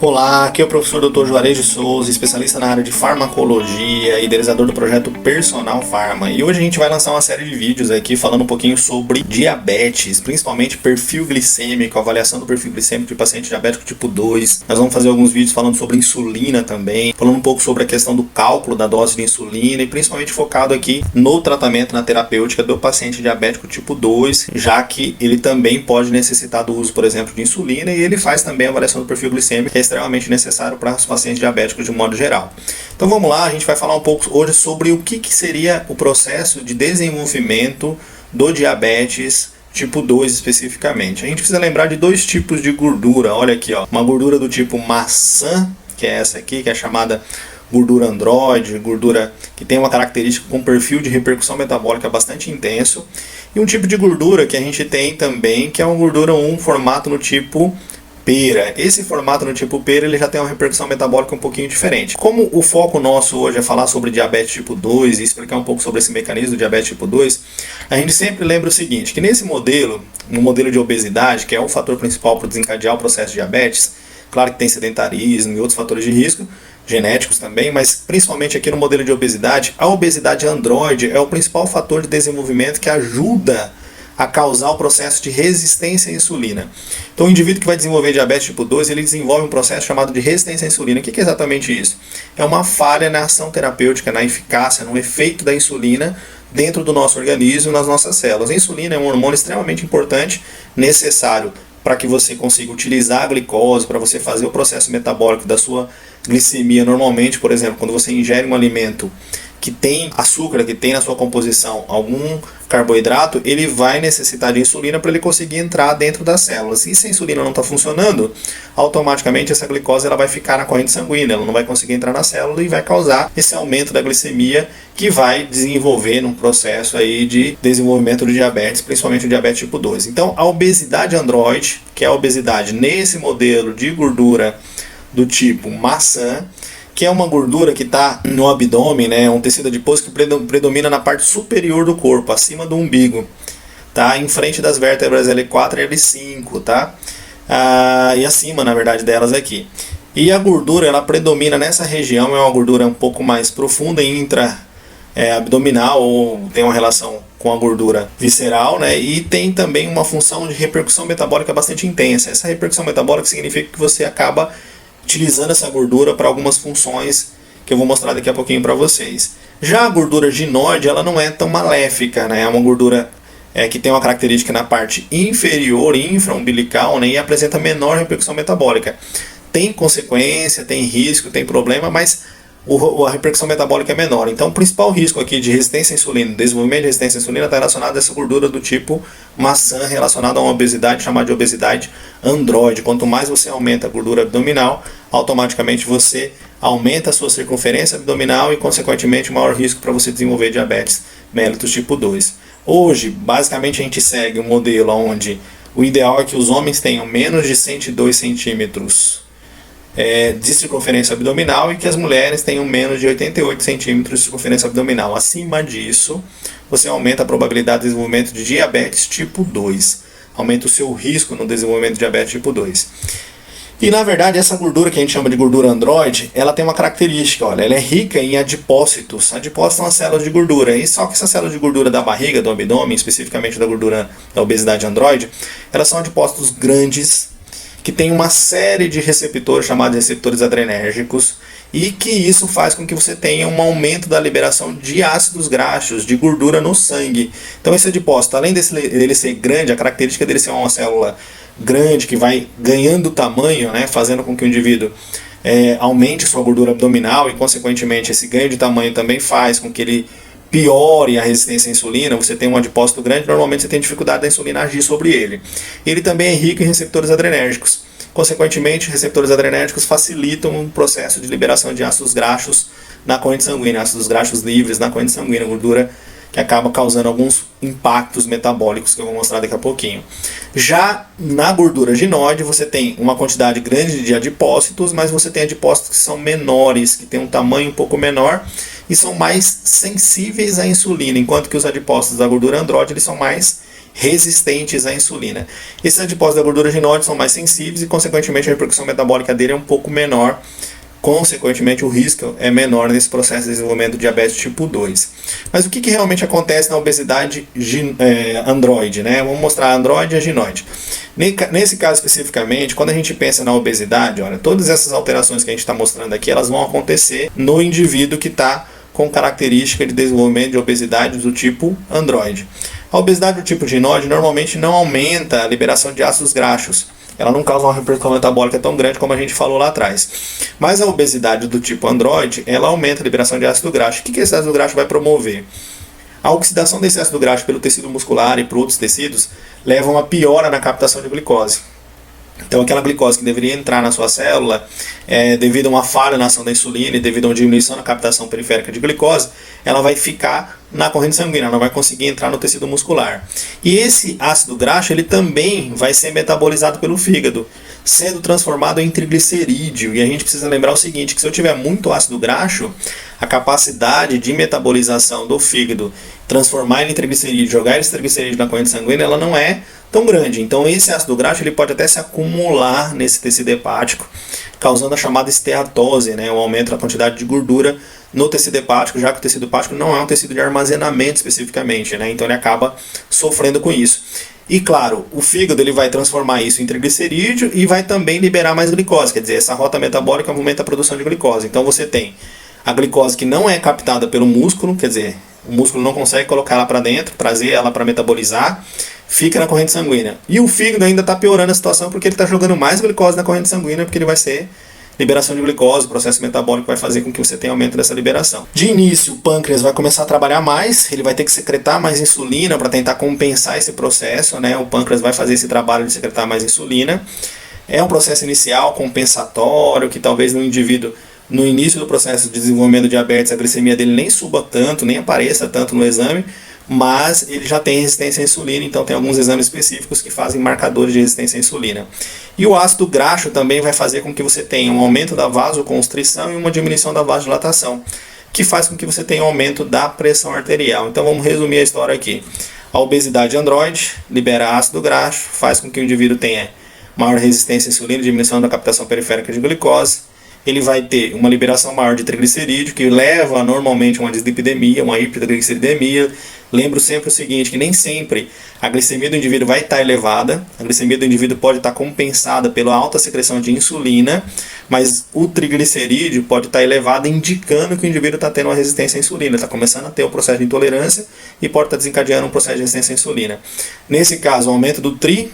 Olá, aqui é o professor Dr. Juarez de Souza, especialista na área de farmacologia, idealizador do projeto Personal Pharma. E hoje a gente vai lançar uma série de vídeos aqui falando um pouquinho sobre diabetes, principalmente perfil glicêmico, avaliação do perfil glicêmico de paciente diabético tipo 2. Nós vamos fazer alguns vídeos falando sobre insulina também, falando um pouco sobre a questão do cálculo da dose de insulina e principalmente focado aqui no tratamento, na terapêutica do paciente diabético tipo 2, já que ele também pode necessitar do uso, por exemplo, de insulina e ele faz também a avaliação do perfil glicêmico, que é extremamente necessário para os pacientes diabéticos de um modo geral. Então vamos lá, a gente vai falar um pouco hoje sobre o que seria o processo de desenvolvimento do diabetes tipo 2 especificamente. A gente precisa lembrar de dois tipos de gordura. Olha aqui, ó, uma gordura do tipo maçã, que é essa aqui, que é chamada gordura androide, gordura que tem uma característica com perfil de repercussão metabólica bastante intenso, e um tipo de gordura que a gente tem também, que é uma gordura formato no tipo pera. Esse formato no tipo pera ele já tem uma repercussão metabólica um pouquinho diferente. Como o foco nosso hoje é falar sobre diabetes tipo 2 e explicar um pouco sobre esse mecanismo do diabetes tipo 2, a gente sempre lembra o seguinte, que nesse modelo, no modelo de obesidade, que é o fator principal para desencadear o processo de diabetes, claro que tem sedentarismo e outros fatores de risco, genéticos também, mas principalmente aqui no modelo de obesidade, a obesidade androide é o principal fator de desenvolvimento que ajuda a causar o processo de resistência à insulina. Então o indivíduo que vai desenvolver diabetes tipo 2, ele desenvolve um processo chamado de resistência à insulina. O que é exatamente isso? É uma falha na ação terapêutica, na eficácia, no efeito da insulina dentro do nosso organismo, nas nossas células. A insulina é um hormônio extremamente importante, necessário para que você consiga utilizar a glicose, para você fazer o processo metabólico da sua glicemia normalmente. Por exemplo, quando você ingere um alimento que tem açúcar, que tem na sua composição algum carboidrato, ele vai necessitar de insulina para ele conseguir entrar dentro das células. E se a insulina não está funcionando, automaticamente essa glicose ela vai ficar na corrente sanguínea, ela não vai conseguir entrar na célula e vai causar esse aumento da glicemia que vai desenvolver num processo aí de desenvolvimento do diabetes, principalmente o diabetes tipo 2. Então a obesidade androide, que é a obesidade nesse modelo de gordura do tipo maçã, que é uma gordura que está no abdômen, né, um tecido adiposo que predomina na parte superior do corpo, acima do umbigo, tá, em frente das vértebras L4 e L5, tá, e acima, na verdade, delas aqui. E a gordura, ela predomina nessa região, é uma gordura um pouco mais profunda, abdominal, ou tem uma relação com a gordura visceral, né, e tem também uma função de repercussão metabólica bastante intensa. Essa repercussão metabólica significa que você acaba utilizando essa gordura para algumas funções que eu vou mostrar daqui a pouquinho para vocês. Já a gordura ginoide, ela não é tão maléfica, né? É uma gordura que tem uma característica na parte inferior, infraumbilical, né? E apresenta menor repercussão metabólica. Tem consequência, tem risco, tem problema, mas a repercussão metabólica é menor. Então o principal risco aqui de resistência à insulina, desenvolvimento de resistência à insulina, está relacionado a essa gordura do tipo maçã, relacionada a uma obesidade chamada de obesidade androide. Quanto mais você aumenta a gordura abdominal, automaticamente você aumenta a sua circunferência abdominal e consequentemente maior risco para você desenvolver diabetes mellitus tipo 2. Hoje, basicamente a gente segue um modelo onde o ideal é que os homens tenham menos de 102 centímetros de circunferência abdominal e que as mulheres tenham menos de 88 centímetros de circunferência abdominal. Acima disso, você aumenta a probabilidade de desenvolvimento de diabetes tipo 2. Aumenta o seu risco no desenvolvimento de diabetes tipo 2. E na verdade essa gordura que a gente chama de gordura androide, ela tem uma característica, olha, ela é rica em adipócitos. Adipócitos são as células de gordura, e só que essas células de gordura da barriga, do abdômen, especificamente da gordura da obesidade androide, elas são adipócitos grandes, que tem uma série de receptores chamados receptores adrenérgicos, e que isso faz com que você tenha um aumento da liberação de ácidos graxos, de gordura no sangue. Então esse adipócito, além dele ser grande, a característica dele ser uma célula grande, que vai ganhando tamanho, né, fazendo com que o indivíduo aumente sua gordura abdominal, e consequentemente esse ganho de tamanho também faz com que ele piore a resistência à insulina. Você tem um adipócito grande, normalmente você tem dificuldade da insulina agir sobre ele. Ele também é rico em receptores adrenérgicos. Consequentemente, receptores adrenérgicos facilitam o processo de liberação de ácidos graxos na corrente sanguínea, ácidos graxos livres na corrente sanguínea, gordura que acaba causando alguns impactos metabólicos que eu vou mostrar daqui a pouquinho. Já na gordura ginoide, você tem uma quantidade grande de adipócitos, mas você tem adipócitos que são menores, que têm um tamanho um pouco menor e são mais sensíveis à insulina, enquanto que os adipócitos da gordura androide eles são mais resistentes à insulina. Esses adipócitos da gordura ginoide são mais sensíveis e, consequentemente, a repercussão metabólica dele é um pouco menor. Consequentemente, o risco é menor nesse processo de desenvolvimento do diabetes tipo 2. Mas o que realmente acontece na obesidade androide, né? Vamos mostrar a androide e a ginoide. Nesse caso especificamente, quando a gente pensa na obesidade, olha, todas essas alterações que a gente está mostrando aqui, elas vão acontecer no indivíduo que está com característica de desenvolvimento de obesidade do tipo androide. A obesidade do tipo ginoide normalmente não aumenta a liberação de ácidos graxos. Ela não causa uma repercussão metabólica tão grande como a gente falou lá atrás. Mas a obesidade do tipo androide, ela aumenta a liberação de ácido graxo. O que esse ácido graxo vai promover? A oxidação desse ácido graxo pelo tecido muscular e por outros tecidos leva a uma piora na captação de glicose. Então aquela glicose que deveria entrar na sua célula, devido a uma falha na ação da insulina e devido a uma diminuição na captação periférica de glicose, ela vai ficar na corrente sanguínea, ela não vai conseguir entrar no tecido muscular. E esse ácido graxo ele também vai ser metabolizado pelo fígado, sendo transformado em triglicerídeo. E a gente precisa lembrar o seguinte, que se eu tiver muito ácido graxo, a capacidade de metabolização do fígado, transformar ele em triglicerídeo, jogar esse triglicerídeo na corrente sanguínea, ela não é tão grande. Então esse ácido graxo ele pode até se acumular nesse tecido hepático, causando a chamada esteatose, né, um aumento da quantidade de gordura no tecido hepático, já que o tecido hepático não é um tecido de armazenamento especificamente, né, então ele acaba sofrendo com isso. E claro, o fígado ele vai transformar isso em triglicerídeo e vai também liberar mais glicose, quer dizer, essa rota metabólica aumenta a produção de glicose. Então você tem a glicose que não é captada pelo músculo, quer dizer, o músculo não consegue colocar ela para dentro, trazer ela para metabolizar, fica na corrente sanguínea. E o fígado ainda está piorando a situação porque ele está jogando mais glicose na corrente sanguínea, porque ele vai ser liberação de glicose, o processo metabólico vai fazer com que você tenha aumento dessa liberação. De início, o pâncreas vai começar a trabalhar mais, ele vai ter que secretar mais insulina para tentar compensar esse processo, né? O pâncreas vai fazer esse trabalho de secretar mais insulina. É um processo inicial compensatório, que talvez no indivíduo, no início do processo de desenvolvimento do diabetes, a glicemia dele nem suba tanto, nem apareça tanto no exame, mas ele já tem resistência à insulina, então tem alguns exames específicos que fazem marcadores de resistência à insulina. E o ácido graxo também vai fazer com que você tenha um aumento da vasoconstrição e uma diminuição da vasodilatação, que faz com que você tenha um aumento da pressão arterial. Então vamos resumir a história aqui. A obesidade androide libera ácido graxo, faz com que o indivíduo tenha maior resistência à insulina, diminuição da captação periférica de glicose. Ele vai ter uma liberação maior de triglicerídeo, que leva normalmente a uma dislipidemia, uma hipertrigliceridemia. Lembro sempre o seguinte, que nem sempre a glicemia do indivíduo vai estar elevada, a glicemia do indivíduo pode estar compensada pela alta secreção de insulina, mas o triglicerídeo pode estar elevado, indicando que o indivíduo está tendo uma resistência à insulina, está começando a ter o processo de intolerância e pode estar desencadeando um processo de resistência à insulina. Nesse caso, o aumento do tri,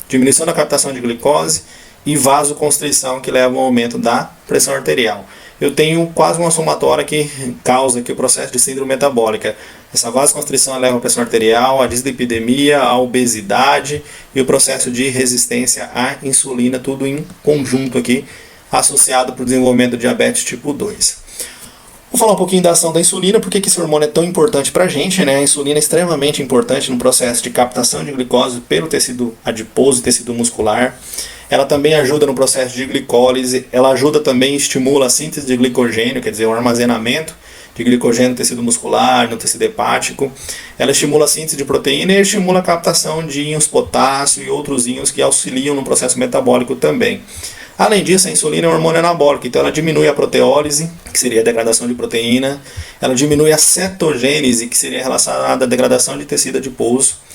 diminuição da captação de glicose, e vasoconstrição, que leva ao aumento da pressão arterial. Eu tenho quase uma somatória que causa aqui o processo de síndrome metabólica. Essa vasoconstrição leva à pressão arterial, a dislipidemia, a obesidade e o processo de resistência à insulina, tudo em conjunto aqui, associado para o desenvolvimento do diabetes tipo 2. Vou falar um pouquinho da ação da insulina, porque que esse hormônio é tão importante para a gente, né? A insulina é extremamente importante no processo de captação de glicose pelo tecido adiposo, tecido muscular. Ela também ajuda no processo de glicólise, ela ajuda também, estimula a síntese de glicogênio, quer dizer, o armazenamento de glicogênio no tecido muscular, no tecido hepático. Ela estimula a síntese de proteína e estimula a captação de íons potássio e outros íons que auxiliam no processo metabólico também. Além disso, a insulina é um hormônio anabólico, então ela diminui a proteólise, que seria a degradação de proteína, ela diminui a cetogênese, que seria relacionada à degradação de tecido adiposo,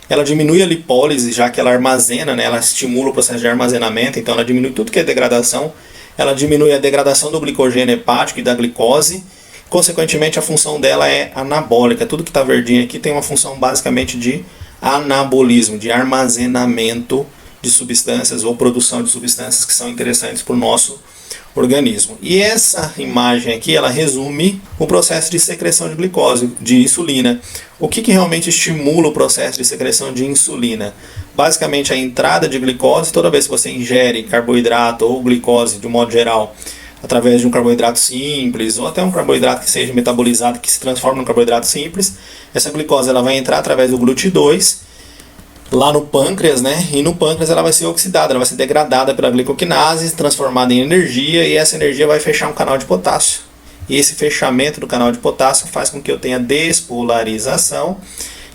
ela diminui a lipólise, já que ela armazena, né? Ela estimula o processo de armazenamento, então ela diminui tudo que é degradação, ela diminui a degradação do glicogênio hepático e da glicose, consequentemente a função dela é anabólica, tudo que está verdinho aqui tem uma função basicamente de anabolismo, de armazenamento de substâncias ou produção de substâncias que são interessantes para o nosso organismo. E essa imagem aqui, ela resume o processo de secreção de glicose, de insulina. O que realmente estimula o processo de secreção de insulina? Basicamente a entrada de glicose, toda vez que você ingere carboidrato ou glicose de um modo geral, através de um carboidrato simples, ou até um carboidrato que seja metabolizado, que se transforma num carboidrato simples, essa glicose ela vai entrar através do GLUT2, lá no pâncreas, né? E no pâncreas ela vai ser oxidada, ela vai ser degradada pela glicoquinase, transformada em energia, e essa energia vai fechar um canal de potássio. E esse fechamento do canal de potássio faz com que eu tenha despolarização,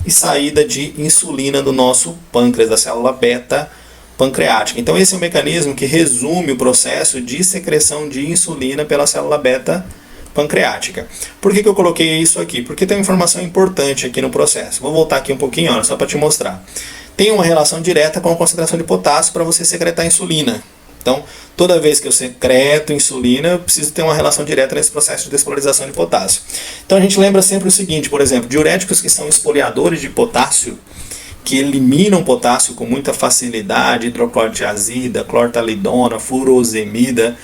e saída de insulina do nosso pâncreas, da célula beta pancreática. Então esse é o mecanismo que resume o processo de secreção de insulina pela célula beta pancreática. Por que eu coloquei isso aqui? Porque tem uma informação importante aqui no processo. Vou voltar aqui um pouquinho, olha, só para te mostrar. Tem uma relação direta com a concentração de potássio para você secretar insulina. Então, toda vez que eu secreto insulina, eu preciso ter uma relação direta nesse processo de despolarização de potássio. Então a gente lembra sempre o seguinte, por exemplo, diuréticos que são espoliadores de potássio, que eliminam potássio com muita facilidade, hidroclorotiazida, clortalidona, furosemida,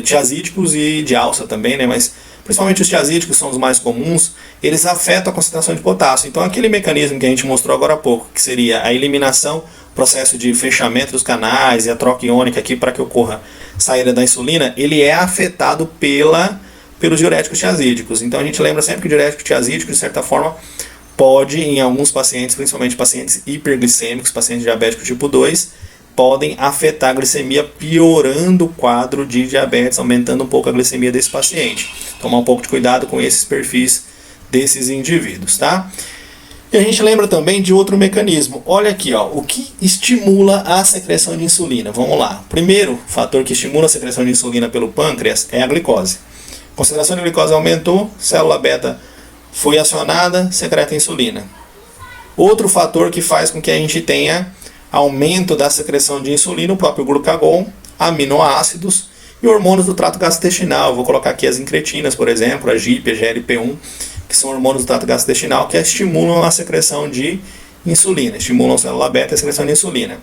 tiazídicos e de alça também, né? Mas principalmente os tiazídicos são os mais comuns, eles afetam a concentração de potássio. Então aquele mecanismo que a gente mostrou agora há pouco, que seria a eliminação, processo de fechamento dos canais e a troca iônica aqui para que ocorra saída da insulina, ele é afetado pelos diuréticos tiazídicos. Então a gente lembra sempre que o diurético tiazídico, de certa forma, pode, em alguns pacientes, principalmente pacientes hiperglicêmicos, pacientes diabéticos tipo 2, podem afetar a glicemia, piorando o quadro de diabetes, aumentando um pouco a glicemia desse paciente. Tomar um pouco de cuidado com esses perfis desses indivíduos, tá? E a gente lembra também de outro mecanismo. Olha aqui, ó, o que estimula a secreção de insulina. Vamos lá. Primeiro fator que estimula a secreção de insulina pelo pâncreas é a glicose. A concentração de glicose aumentou, célula beta foi acionada, secreta insulina. Outro fator que faz com que a gente tenha aumento da secreção de insulina, o próprio glucagon, aminoácidos e hormônios do trato gastrointestinal. Vou colocar aqui as incretinas, por exemplo, a GIP, a GLP-1, que são hormônios do trato gastrointestinal que estimulam a secreção de insulina, estimulam a célula beta e a secreção de insulina.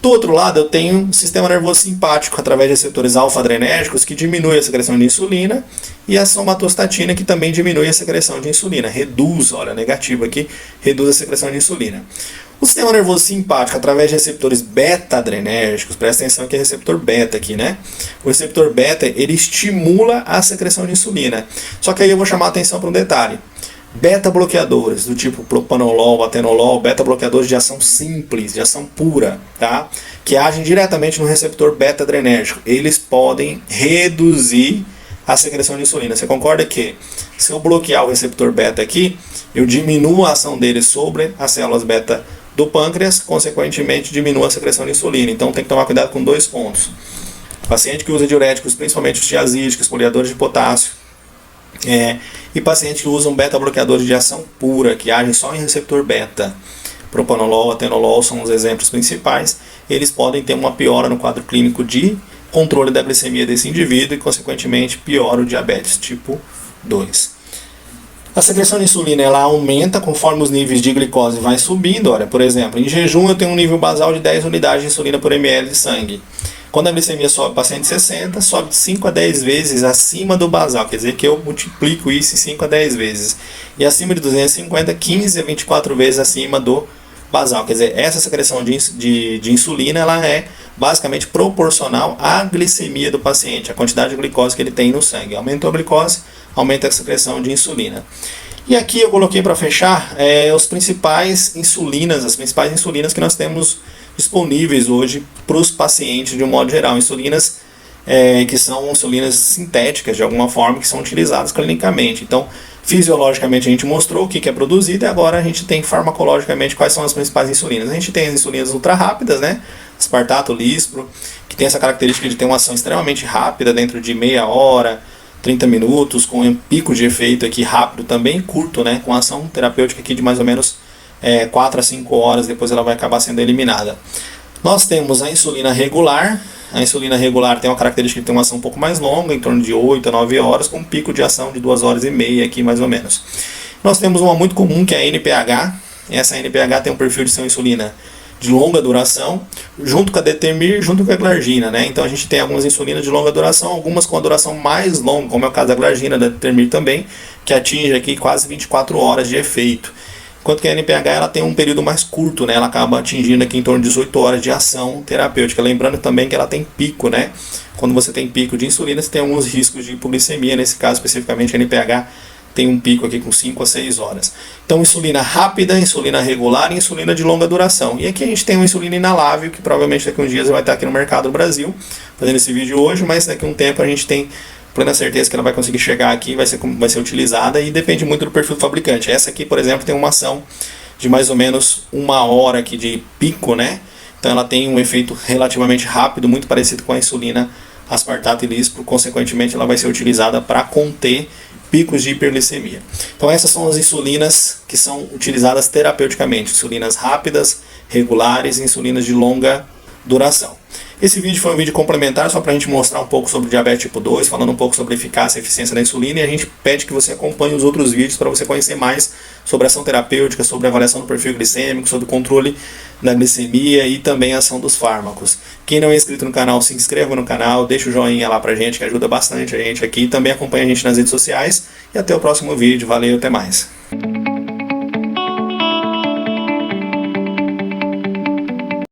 Do outro lado, eu tenho um sistema nervoso simpático através de receptores alfa-adrenérgicos que diminui a secreção de insulina e a somatostatina que também diminui a secreção de insulina, reduz, olha, negativo aqui, reduz a secreção de insulina. O sistema nervoso simpático, através de receptores beta-adrenérgicos, presta atenção que é receptor beta aqui, né? O receptor beta, ele estimula a secreção de insulina. Só que aí eu vou chamar a atenção para um detalhe. Beta-bloqueadores, do tipo propanolol, atenolol, beta-bloqueadores de ação simples, de ação pura, tá? Que agem diretamente no receptor beta-adrenérgico. Eles podem reduzir a secreção de insulina. Você concorda que se eu bloquear o receptor beta aqui, eu diminuo a ação dele sobre as células beta do pâncreas, consequentemente diminua a secreção de insulina. Então tem que tomar cuidado com dois pontos. O paciente que usa diuréticos, principalmente os tiazídicos, poliadores de potássio, e pacientes que usam beta-bloqueadores de ação pura, que agem só em receptor beta, propanolol, atenolol são os exemplos principais, eles podem ter uma piora no quadro clínico de controle da glicemia desse indivíduo e, consequentemente, piora o diabetes tipo 2. A secreção de insulina ela aumenta conforme os níveis de glicose vai subindo. Olha, por exemplo, em jejum eu tenho um nível basal de 10 unidades de insulina por ml de sangue. Quando a glicemia sobe para 160, sobe de 5 a 10 vezes acima do basal, quer dizer que eu multiplico isso em 5 a 10 vezes. E acima de 250, 15 a 24 vezes acima do basal. Quer dizer, essa secreção de insulina ela é basicamente proporcional à glicemia do paciente, a quantidade de glicose que ele tem no sangue. Aumentou a glicose, aumenta a secreção de insulina. E aqui eu coloquei para fechar as principais insulinas que nós temos disponíveis hoje para os pacientes de um modo geral. Insulinas que são insulinas sintéticas de alguma forma, que são utilizadas clinicamente. Então, fisiologicamente a gente mostrou o que é produzido e agora a gente tem farmacologicamente quais são as principais insulinas. A gente tem as insulinas ultra rápidas, né? Aspartato, Lispro, que tem essa característica de ter uma ação extremamente rápida, dentro de meia hora, 30 minutos, com um pico de efeito aqui rápido também, curto, né? Com ação terapêutica aqui de mais ou menos 4 a 5 horas, depois ela vai acabar sendo eliminada. Nós temos a insulina regular. A insulina regular tem uma característica de ter uma ação um pouco mais longa, em torno de 8 a 9 horas, com um pico de ação de 2 horas e meia aqui mais ou menos. Nós temos uma muito comum que é a NPH. Essa NPH tem um perfil de ser uma insulina de longa duração, junto com a Detemir, junto com a glargina, né? Então a gente tem algumas insulinas de longa duração, algumas com a duração mais longa, como é o caso da glargina, da Detemir também, que atinge aqui quase 24 horas de efeito. Enquanto que a NPH ela tem um período mais curto, né? Ela acaba atingindo aqui em torno de 18 horas de ação terapêutica. Lembrando também que ela tem pico, né? Quando você tem pico de insulina, você tem alguns riscos de hipoglicemia. Nesse caso, especificamente, a NPH tem um pico aqui com 5 a 6 horas. Então, insulina rápida, insulina regular e insulina de longa duração. E aqui a gente tem uma insulina inalável, que provavelmente daqui a uns dias vai estar aqui no mercado do Brasil, fazendo esse vídeo hoje, mas daqui a um tempo a gente tem plena certeza que ela vai conseguir chegar aqui, vai ser utilizada e depende muito do perfil do fabricante. Essa aqui, por exemplo, tem uma ação de mais ou menos 1 hora aqui de pico, né? Então ela tem um efeito relativamente rápido, muito parecido com a insulina aspartato e lispro, consequentemente ela vai ser utilizada para conter picos de hiperglicemia. Então essas são as insulinas que são utilizadas terapeuticamente, insulinas rápidas, regulares e insulinas de longa duração. Esse vídeo foi um vídeo complementar só para a gente mostrar um pouco sobre diabetes tipo 2, falando um pouco sobre a eficácia e eficiência da insulina, e a gente pede que você acompanhe os outros vídeos para você conhecer mais sobre ação terapêutica, sobre avaliação do perfil glicêmico, sobre controle da glicemia e também a ação dos fármacos. Quem não é inscrito no canal, se inscreva no canal, deixa o joinha lá pra gente que ajuda bastante a gente aqui, também acompanha a gente nas redes sociais e até o próximo vídeo. Valeu, até mais.